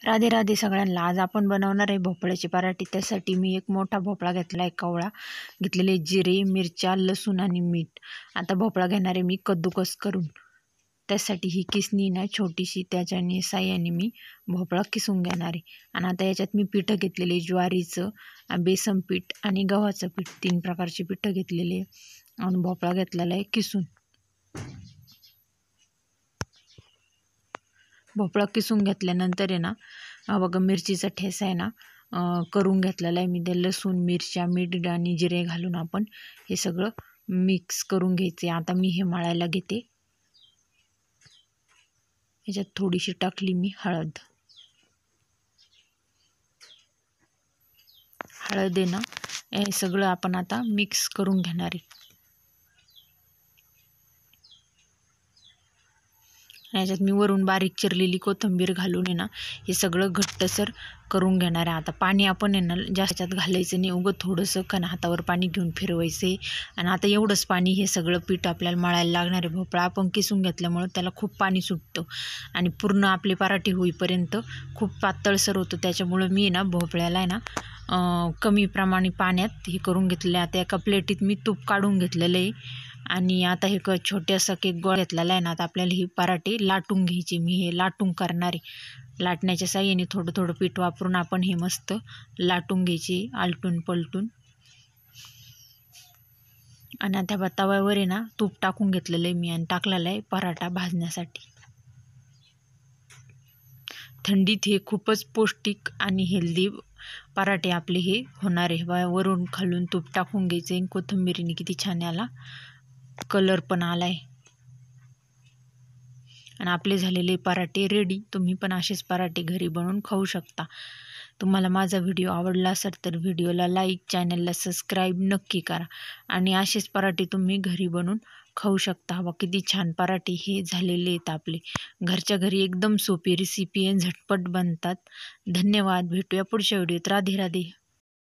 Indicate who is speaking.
Speaker 1: राधे राधे सगळ्यांना। आज आपण बनवणार आहे भोपळ्याची पराठी। त्यासाठी मी एक मोठा भोपळा घेतला आहे, कवळा घेतलेले, जिरे, मिरच्या, लसूण आणि मीठ। आता भोपळा घेणार आहे मी कद्दूकस करून। त्यासाठी ही किसणी ना छोटीशी, त्याच्याने साह्याने मी भोपळा किसून घेणार आहे। आणि आता याच्यात मी पिठं घेतलेले, ज्वारीचं, बेसन पीठ आणि गव्हाचं पीठ, 3 प्रकारची पिठं घेतलेली आणि भोपळा घेतलेला आहे किसून। भोपळा किसून घेतल्यानंतर आहे ना, बघा मिरचीचा ठेसा आहे ना करून घेतलेला आहे मी। ते लसूण, मिरच्या, मीठ आणि जिरे घालून आपण हे सगळं मिक्स करून घ्यायचे। आता मी हे मळायला घेते। याच्यात थोडीशी टाकली मी हळद। हळद आहे ना, हे सगळं आपण आता मिक्स करून घेणार आहे। याच्यात मी वरून बारीक चिरलेली कोथिंबीर घालून आहे ना हे सगळं घट्टसर करून घेणार आहे। आता पाणी आपण आहे ना जास्तच घालायचं नाही, उगं थोडंसं कण हातावर पाणी घेऊन फिरवायचे। आणि आता एवढंच पाणी हे सगळं पीठ आपल्याला मळायला लागणार आहे। भोपळा आपण किसून घेतल्यामुळे त्याला खूप पाणी सुटतं आणि पूर्ण आपली पराठी होईपर्यंत खूप पातळसर होतं। त्याच्यामुळे मी ना भोपळ्याला आहे ना कमी प्रमाणे पाण्यात हे करून घेतले। आता एका प्लेटीत मी तूप काढून घेतलेलं आहे आणि आता हे छोटासा केक गोळा घेतलेला आहे ना। आता आपल्याला ही पराठी लाटून घ्यायची। मी हे लाटून करणार आहे। लाटण्याच्या साहाय्याने थोडं थोडं पीठ वापरून आपण हे मस्त लाटून घ्यायची, आलटून पलटून। आणि आता तव्यावर आहे ना तूप टाकून घेतलेलं आहे मी आणि टाकलेला आहे पराठा भाजण्यासाठी। थंडीत हे खूपच पौष्टिक आणि हेल्दी पराठे आपले हे होणार आहे। वरून खालून तूप टाकून घ्यायचे। कोथिंबीरीने किती छान याला कलर पण आलाय आणि आपले झालेले पराठे रेडी। तुम्ही पण असेच पराठे घरी बनवून खाऊ शकता। तुम्हाला माझा व्हिडिओ आवडला असेल तर व्हिडिओला लाईक, चॅनलला सबस्क्राईब नक्की करा आणि असेच पराठे तुम्ही घरी बनवून खाऊ शकता। व किती छान पराठे हे झालेले आहेत आपले घरच्या घरी। एकदम सोपी रेसिपी आहे, झटपट बनतात। धन्यवाद। भेटूया पुढच्या व्हिडिओत। राधे राधे।